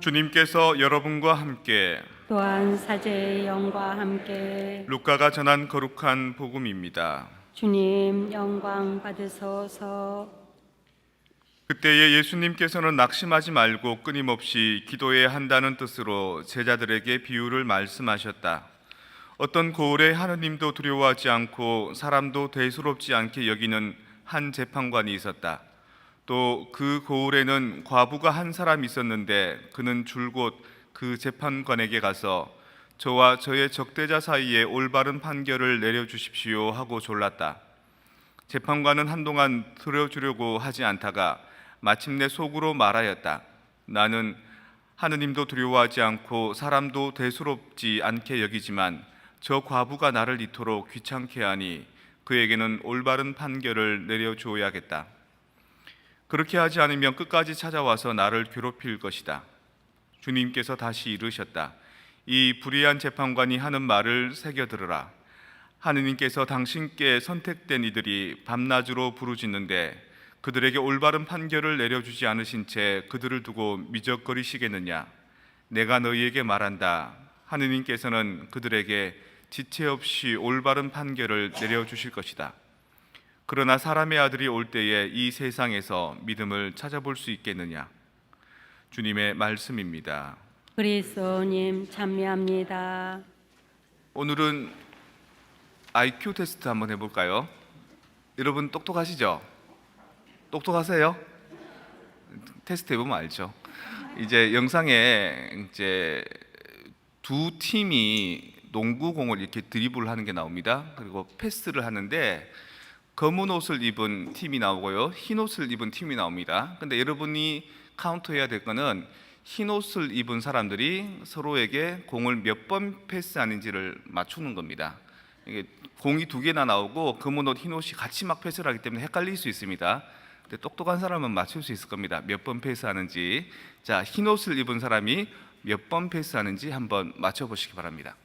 주님께서 여러분과 함께 또한 사제의 영과 함께 루카가 전한 거룩한 복음입니다. 주님 영광 받으소서. 그때에 예수님께서는 낙심하지 말고 끊임없이 기도해야 한다는 뜻으로 제자들에게 비유를 말씀하셨다. 어떤 고을에 하느님도 두려워하지 않고 사람도 대수롭지 않게 여기는 한 재판관이 있었다. 또 그 고을에는 과부가 한 사람 있었는데 그는 줄곧 그 재판관에게 가서 저와 저의 적대자 사이에 올바른 판결을 내려주십시오 하고 졸랐다. 재판관은 한동안 들어주려고 하지 않다가 마침내 속으로 말하였다. 나는 하느님도 두려워하지 않고 사람도 대수롭지 않게 여기지만 저 과부가 나를 이토록 귀찮게 하니 그에게는 올바른 판결을 내려주어야겠다. 그렇게 하지 않으면 끝까지 찾아와서 나를 괴롭힐 것이다. 주님께서 다시 이르셨다. 이 불의한 재판관이 하는 말을 새겨들으라. 하느님께서 당신께 선택된 이들이 밤낮으로 부르짖는데 그들에게 올바른 판결을 내려주지 않으신 채 그들을 두고 미적거리시겠느냐? 내가 너희에게 말한다. 하느님께서는 그들에게 지체 없이 올바른 판결을 내려주실 것이다. 그러나 사람의 아들이 올 때에 이 세상에서 믿음을 찾아볼 수 있겠느냐? 주님의 말씀입니다. 그리스도님 찬미합니다. 오늘은 IQ 테스트 한번 해볼까요? 여러분 똑똑하시죠? 똑똑하세요? 테스트 해보면 알죠. 이제 영상에 이제 두 팀이 농구공을 이렇게 드리블을 하는 게 나옵니다. 그리고 패스를 하는데 검은 옷을 입은 팀이 나오고요, 흰 옷을 입은 팀이 나옵니다. 근데 여러분이 카운트해야 될 거는 흰 옷을 입은 사람들이 서로에게 공을 몇 번 패스하는지를 맞추는 겁니다. 이게 공이 두 개나 나오고 검은 옷, 흰 옷이 같이 막 패스를 하기 때문에 헷갈릴 수 있습니다. 근데 똑똑한 사람은 맞출 수 있을 겁니다. 몇 번 패스하는지. 자, 흰 옷을 입은 사람이 몇 번 패스하는지 한번 맞춰보시기 바랍니다.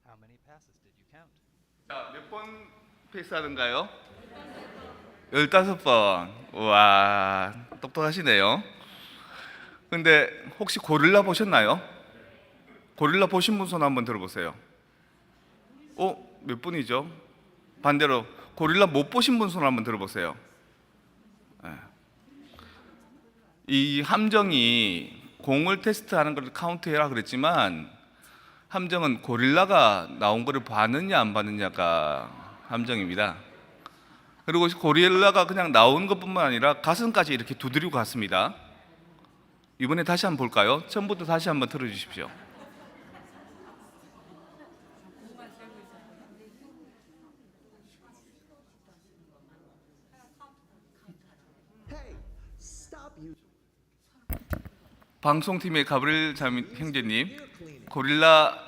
How many passes did you count? 자, 몇 번 패스하는가요? 15번. 우와, 똑똑하시네요. 근데 혹시 고릴라 보셨나요? 고릴라 보신 분 손 한번 들어보세요. 몇 분이죠? 반대로 고릴라 못 보신 분 손 한번 들어보세요. 네. 이 함정이 공을 테스트하는 걸 카운트해라 그랬지만 함정은 고릴라가 나온 거를 봤느냐 안 봤느냐가 함정입니다. 그리고 고릴라가 그냥 나온 것뿐만 아니라 가슴까지 이렇게 두드리고 갔습니다. 이번에 다시 한번 볼까요? 처음부터 다시 한번 틀어주십시오. 방송팀의 가브리엘 형제님, 고릴라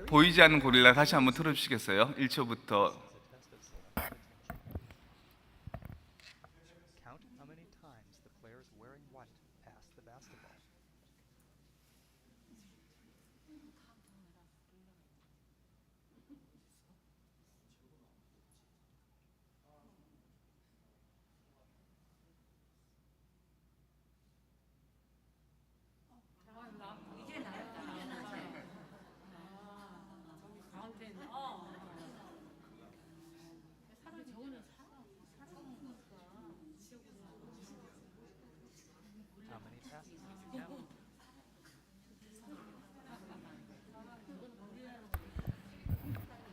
보이지 않는 고릴라 다시 한번 틀어주시겠어요? 1초부터. Count how many times the players wearing white passed the basketball. How many passes did you count?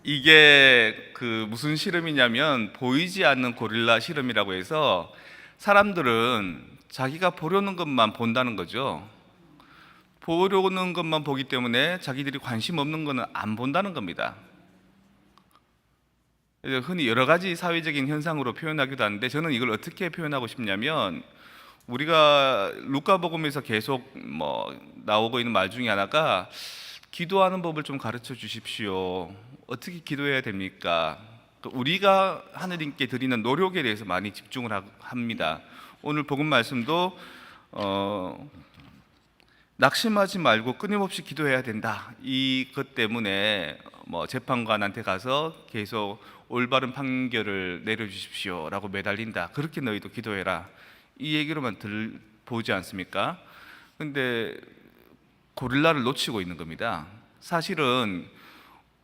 이게 그 무슨 실험이냐면 보이지 않는 고릴라 실험이라고 해서 사람들은 자기가 보려는 것만 본다는 거죠. 보려는 것만 보기 때문에 자기들이 관심 없는 것은 안 본다는 겁니다. 흔히 여러 가지 사회적인 현상으로 표현하기도 하는데 저는 이걸 어떻게 표현하고 싶냐면 우리가 루카복음에서 계속 나오고 있는 말 중에 하나가 기도하는 법을 좀 가르쳐 주십시오. 어떻게 기도해야 됩니까? 우리가 하느님께 드리는 노력에 대해서 많이 집중을 합니다. 오늘 복음 말씀도 낙심하지 말고 끊임없이 기도해야 된다. 이것 때문에 재판관한테 가서 계속 올바른 판결을 내려주십시오라고 매달린다. 그렇게 너희도 기도해라. 이 얘기로만 보지 않습니까? 근데 고릴라를 놓치고 있는 겁니다. 사실은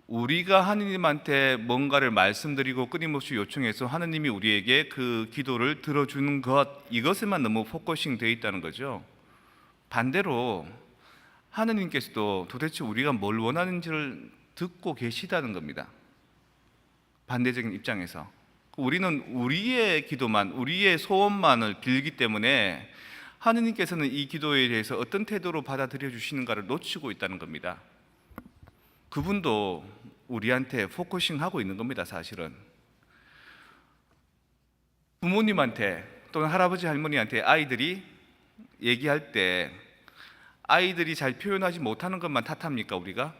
우리가 하느님한테 뭔가를 말씀드리고 끊임없이 요청해서 하느님이 우리에게 그 기도를 들어주는 것, 이것에만 너무 포커싱 되어 있다는 거죠. 반대로 하느님께서도 도대체 우리가 뭘 원하는지를 듣고 계시다는 겁니다. 반대적인 입장에서 우리는 우리의 기도만, 우리의 소원만을 빌기 때문에 하느님께서는 이 기도에 대해서 어떤 태도로 받아들여 주시는가를 놓치고 있다는 겁니다. 그분도 우리한테 포커싱하고 있는 겁니다. 사실은 부모님한테 또는 할아버지 할머니한테 아이들이 얘기할 때 아이들이 잘 표현하지 못하는 것만 탓합니까 우리가?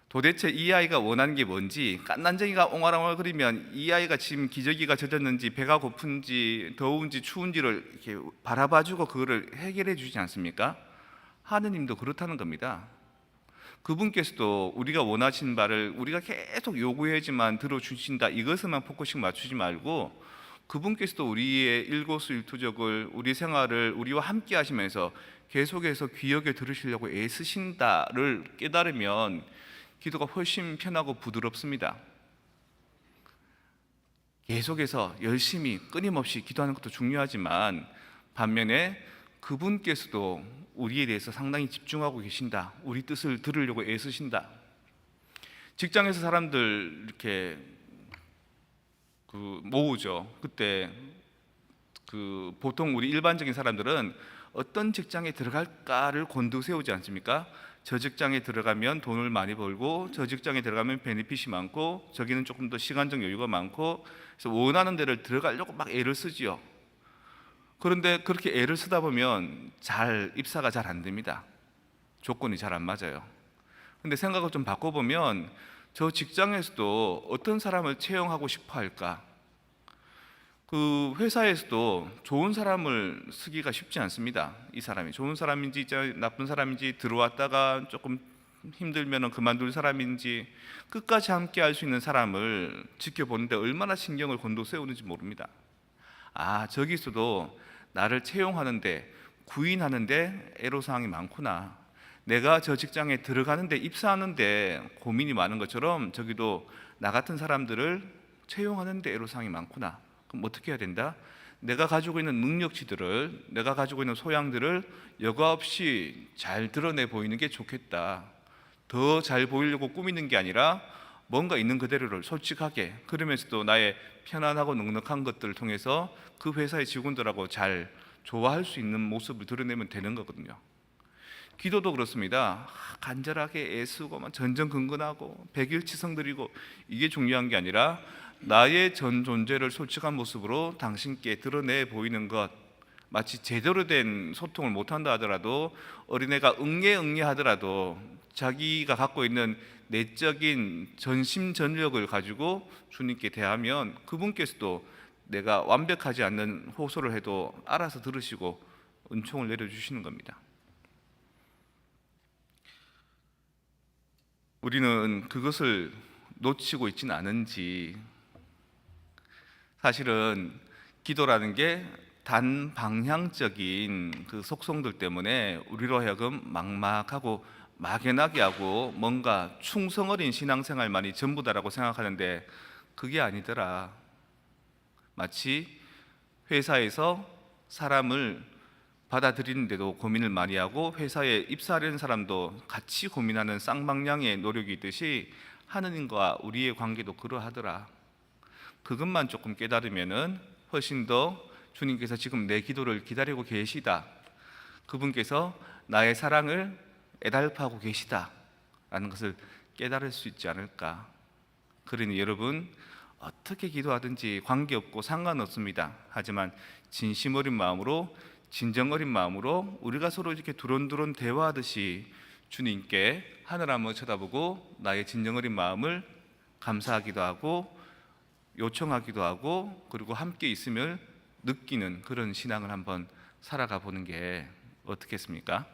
도대체 이 아이가 원하는 게 뭔지, 깐난쟁이가 옹알옹알거리면 이 아이가 지금 기저귀가 젖었는지 배가 고픈지 더운지 추운지를 이렇게 바라봐주고 그거를 해결해 주지 않습니까? 하느님도 그렇다는 겁니다. 그분께서도 우리가 원하시는 바를 우리가 계속 요구해야지만 들어주신다, 이것에만 포커싱 맞추지 말고 그분께서도 우리의 일거수일투족을, 우리 생활을 우리와 함께 하시면서 계속해서 귀 여겨 들으시려고 애쓰신다를 깨달으면 기도가 훨씬 편하고 부드럽습니다. 계속해서 열심히 끊임없이 기도하는 것도 중요하지만 반면에 그분께서도 우리에 대해서 상당히 집중하고 계신다, 우리 뜻을 들으려고 애쓰신다. 직장에서 사람들 이렇게 모으죠. 그때 보통 우리 일반적인 사람들은 어떤 직장에 들어갈까를 곤두세우지 않습니까? 저 직장에 들어가면 돈을 많이 벌고 저 직장에 들어가면 베네핏이 많고 저기는 조금 더 시간적 여유가 많고, 그래서 원하는 데를 들어가려고 막 애를 쓰지요. 그런데 그렇게 애를 쓰다 보면 입사가 잘 안 됩니다. 조건이 잘 안 맞아요. 근데 생각을 좀 바꿔보면 저 직장에서도 어떤 사람을 채용하고 싶어 할까? 그 회사에서도 좋은 사람을 쓰기가 쉽지 않습니다. 이 사람이 좋은 사람인지 나쁜 사람인지, 들어왔다가 조금 힘들면 그만둘 사람인지, 끝까지 함께 할 수 있는 사람을 지켜보는데 얼마나 신경을 곤두세우는지 모릅니다. 저기서도 나를 채용하는데, 구인하는데 애로사항이 많구나. 내가 저 직장에 들어가는데, 입사하는데 고민이 많은 것처럼 저기도 나 같은 사람들을 채용하는데 애로사항이 많구나. 그럼 어떻게 해야 된다? 내가 가지고 있는 능력치들을, 내가 가지고 있는 소양들을 여과 없이 잘 드러내 보이는 게 좋겠다. 더 잘 보이려고 꾸미는 게 아니라 뭔가 있는 그대로를 솔직하게, 그러면서도 나의 편안하고 넉넉한 것들을 통해서 그 회사의 직원들하고 잘 좋아할 수 있는 모습을 드러내면 되는 거거든요. 기도도 그렇습니다. 간절하게 애쓰고 전전긍긍하고 백일치성 드리고, 이게 중요한 게 아니라 나의 전 존재를 솔직한 모습으로 당신께 드러내 보이는 것. 마치 제대로 된 소통을 못한다 하더라도, 어린애가 응애 하더라도 자기가 갖고 있는 내적인 전심전력을 가지고 주님께 대하면 그분께서도 내가 완벽하지 않는 호소를 해도 알아서 들으시고 은총을 내려주시는 겁니다. 우리는 그것을 놓치고 있지는 않은지, 사실은 기도라는 게 단방향적인 그 속성들 때문에 우리로 하여금 막막하고 막연하게 하고 뭔가 충성어린 신앙생활만이 전부다라고 생각하는데 그게 아니더라. 마치 회사에서 사람을 받아들이는데도 고민을 많이 하고 회사에 입사하려는 사람도 같이 고민하는 쌍방향의 노력이 있듯이 하느님과 우리의 관계도 그러하더라. 그것만 조금 깨달으면은 훨씬 더 주님께서 지금 내 기도를 기다리고 계시다, 그분께서 나의 사랑을 애달파하고 계시다 라는 것을 깨달을 수 있지 않을까. 그러니 여러분, 어떻게 기도하든지 관계없고 상관없습니다. 하지만 진심 어린 마음으로, 진정 어린 마음으로 우리가 서로 이렇게 두런두런 대화하듯이 주님께 하늘 한번 쳐다보고 나의 진정 어린 마음을 감사하기도 하고 요청하기도 하고 그리고 함께 있음을 느끼는 그런 신앙을 한번 살아가 보는 게 어떻겠습니까?